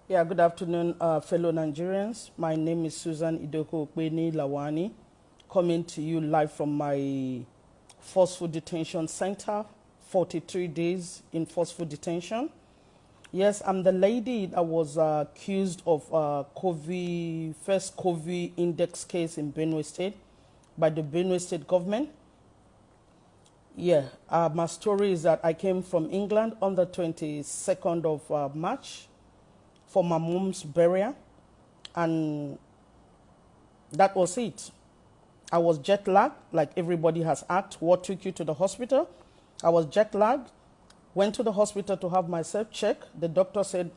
Yeah, good afternoon, fellow Nigerians. My name is Susan Idoko Okpeni Lawani, coming to you live from my forceful detention center, 43 days in forceful detention. Yes, I'm the lady that was accused of first COVID index case in Benue State by the Benue State government. Yeah, my story is that I came from England on the 22nd of March for my mom's burial, and that was it. I was jet lagged, like everybody has asked, what took you to the hospital? I was jet lagged, went to the hospital to have myself checked. The doctor said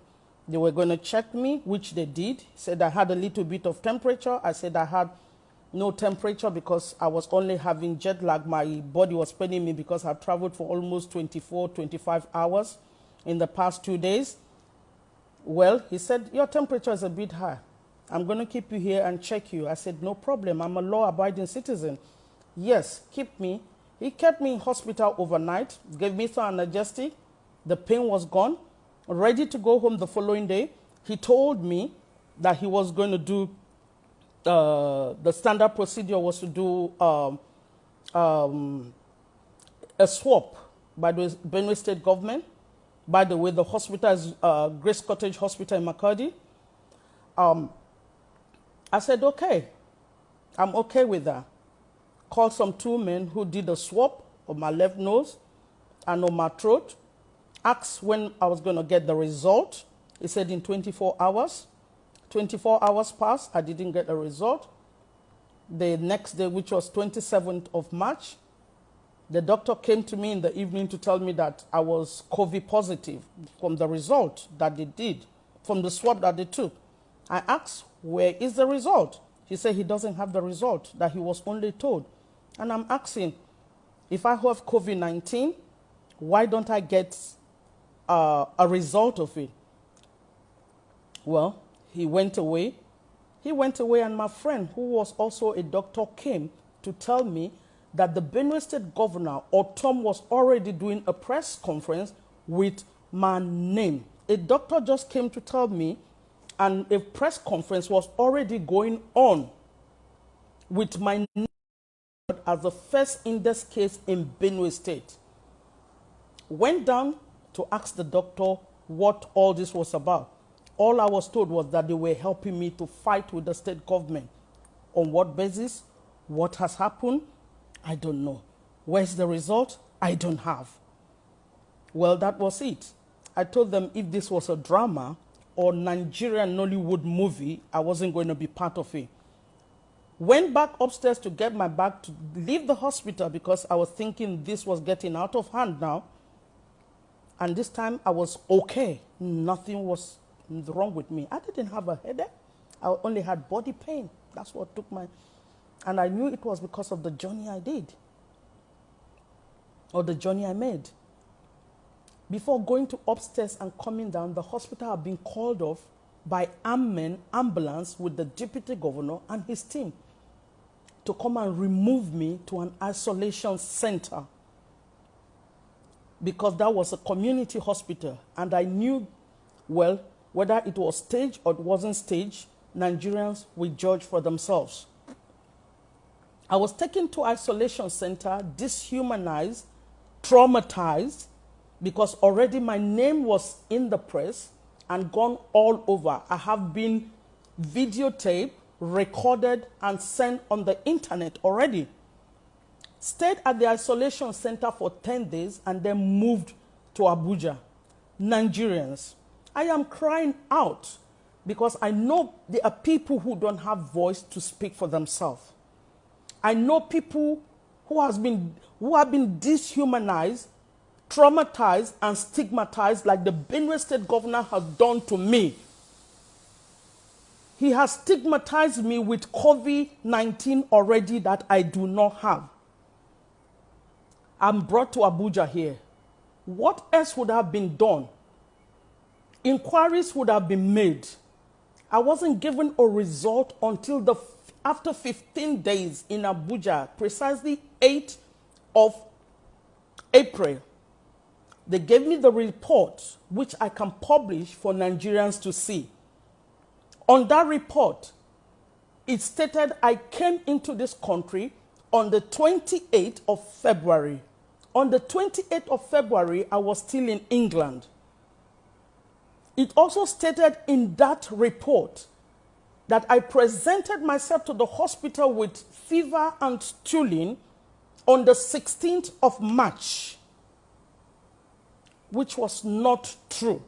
they were going to check me, which they did. Said I had a little bit of temperature. I said I had no temperature because I was only having jet lag. My body was paining me because I've traveled for almost 24, 25 hours in the past 2 days. Well, he said, your temperature is a bit high. I'm going to keep you here and check you. I said, no problem. I'm a law-abiding citizen. Yes, keep me. He kept me in hospital overnight, gave me some analgesic. The pain was gone. Ready to go home the following day. He told me that he was going to do, the standard procedure was to do a swab by the Benue State government. By the way, the hospital is Grace Cottage Hospital in Makadi. I said, okay, I'm okay with that. Called some two men who did a swab on my left nose and on my throat. Asked when I was going to get the result. He said in 24 hours. 24 hours passed. I didn't get the result. The next day, which was 27th of March, the doctor came to me in the evening to tell me that I was COVID positive from the result that they did, from the swab that they took. I asked, where is the result? He said he doesn't have the result, that he was only told. And I'm asking, if I have COVID-19, why don't I get a result of it? Well, he went away. He went away, and my friend, who was also a doctor, came to tell me that the Benue State governor, or Tom, was already doing a press conference with my name. A doctor just came to tell me, and a press conference was already going on with my name as the first index case in Benue State. Went down to ask the doctor what all this was about. All I was told was that they were helping me to fight with the state government. On what basis? What has happened? I don't know. Where's the result? I don't have. Well, that was it. I told them if this was a drama or Nigerian Nollywood movie, I wasn't going to be part of it. Went back upstairs to get my bag to leave the hospital because I was thinking this was getting out of hand now. And this time I was okay. Nothing was wrong with me. I didn't have a headache. I only had body pain. That's what took my... And I knew it was because of the journey I did, or the journey I made. Before going to upstairs and coming down, the hospital had been called off by ambulance with the deputy governor and his team to come and remove me to an isolation center, because that was a community hospital. And I knew, well, whether it was staged or it wasn't staged, Nigerians will judge for themselves. I was taken to isolation center, dehumanized, traumatized, because already my name was in the press and gone all over. I have been videotaped, recorded, and sent on the internet already. Stayed at the isolation center for 10 days and then moved to Abuja. Nigerians, I am crying out because I know there are people who don't have voice to speak for themselves. I know people who have been dehumanized, traumatized, and stigmatized like the Benue State governor has done to me. He has stigmatized me with COVID-19 already that I do not have. I'm brought to Abuja here. What else would have been done? Inquiries would have been made. I wasn't given a result until after 15 days in Abuja, precisely 8th of April. They gave me the report, which I can publish for Nigerians to see. On that report, it stated I came into this country on the 28th of February. On the 28th of February, I was still in England. It also stated in that report that I presented myself to the hospital with fever and stooling on the 16th of March, which was not true.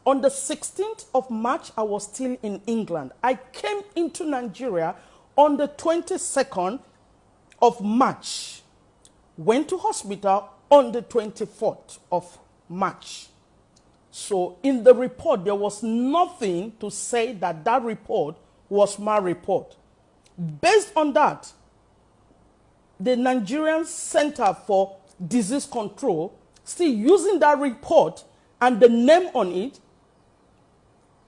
On the 16th of March, I was still in England. I came into Nigeria on the 22nd of March, went to hospital on the 24th of March. So in the report, there was nothing to say that that report was my report. Based on that, the Nigerian Center for Disease Control, still using that report and the name on it,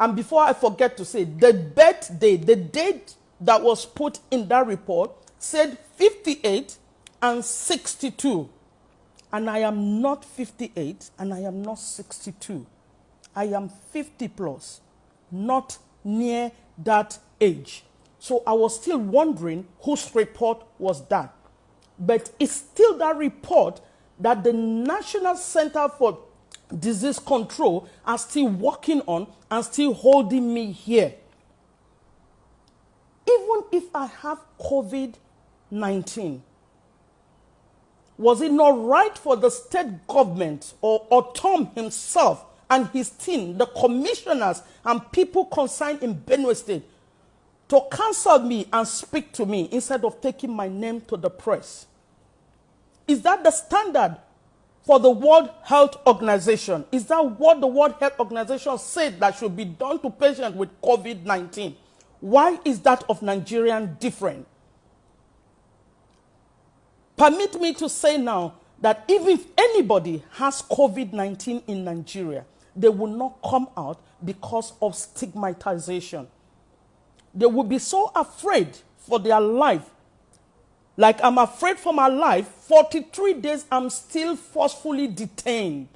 and before I forget to say, the birthday, the date that was put in that report said 58 and 62. And I am not 58 and I am not 62. I am 50 plus, not near that age. So I was still wondering whose report was that. But it's still that report that the National Center for Disease Control are still working on and still holding me here. Even if I have COVID-19, was it not right for the state government or Tom himself and his team, the commissioners and people concerned in Benue State, to cancel me and speak to me instead of taking my name to the press? Is that the standard for the World Health Organization? Is that what the World Health Organization said that should be done to patients with COVID-19? Why is that of Nigerian different? Permit me to say now that even if anybody has COVID-19 in Nigeria, they will not come out because of stigmatization. They will be so afraid for their life. Like I'm afraid for my life, 43 days I'm still forcefully detained.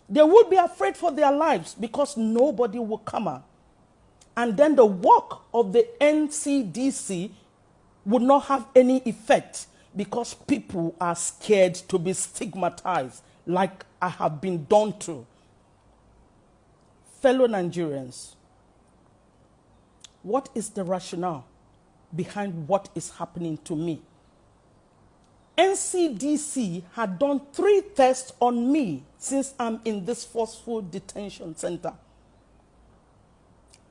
They will be afraid for their lives because nobody will come out. And then the work of the NCDC would not have any effect because people are scared to be stigmatized like I have been done to. Fellow Nigerians, what is the rationale behind what is happening to me? NCDC had done 3 tests on me since I'm in this forceful detention center.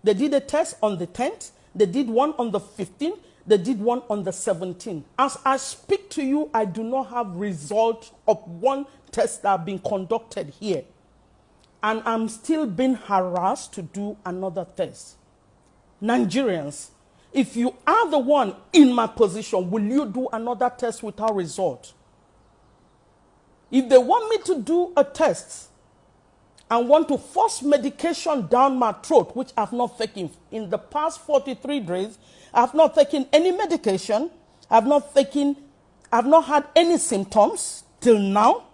They did a test on the 10th, they did one on the 15th, they did one on the 17th. As I speak to you, I do not have results of one test that have been conducted here. And I'm still being harassed to do another test. Nigerians, if you are the one in my position, will you do another test without result? If they want me to do a test and want to force medication down my throat, which I've not taken in the past 43 days, I've not taken any medication, I've not had any symptoms till now,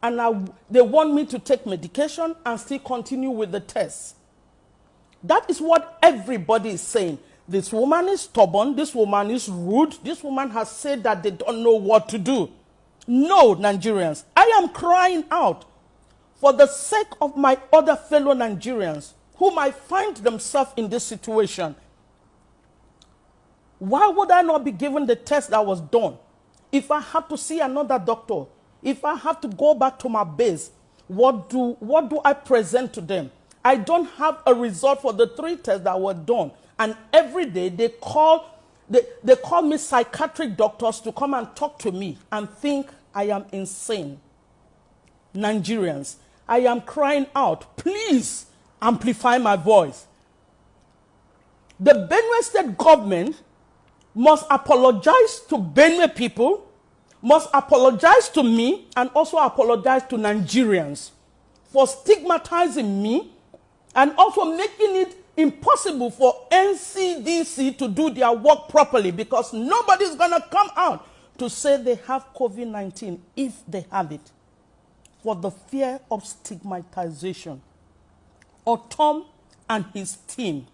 and they want me to take medication and still continue with the test. That is what everybody is saying. This woman is stubborn, this woman is rude, this woman has said that they don't know what to do. No, Nigerians, I am crying out for the sake of my other fellow Nigerians who might find themselves in this situation. Why would I not be given the test that was done? If I have to see another doctor, if I have to go back to my base, what do I present to them? I don't have a result for the 3 tests that were done. And every day they call me psychiatric doctors to come and talk to me and think I am insane. Nigerians, I am crying out, please amplify my voice. The Benue State government must apologize to Benue people, must apologize to me, and also apologize to Nigerians for stigmatizing me and also making it impossible for NCDC to do their work properly, because nobody's going to come out to say they have COVID-19 if they have it, for the fear of stigmatization. Or Tom and his team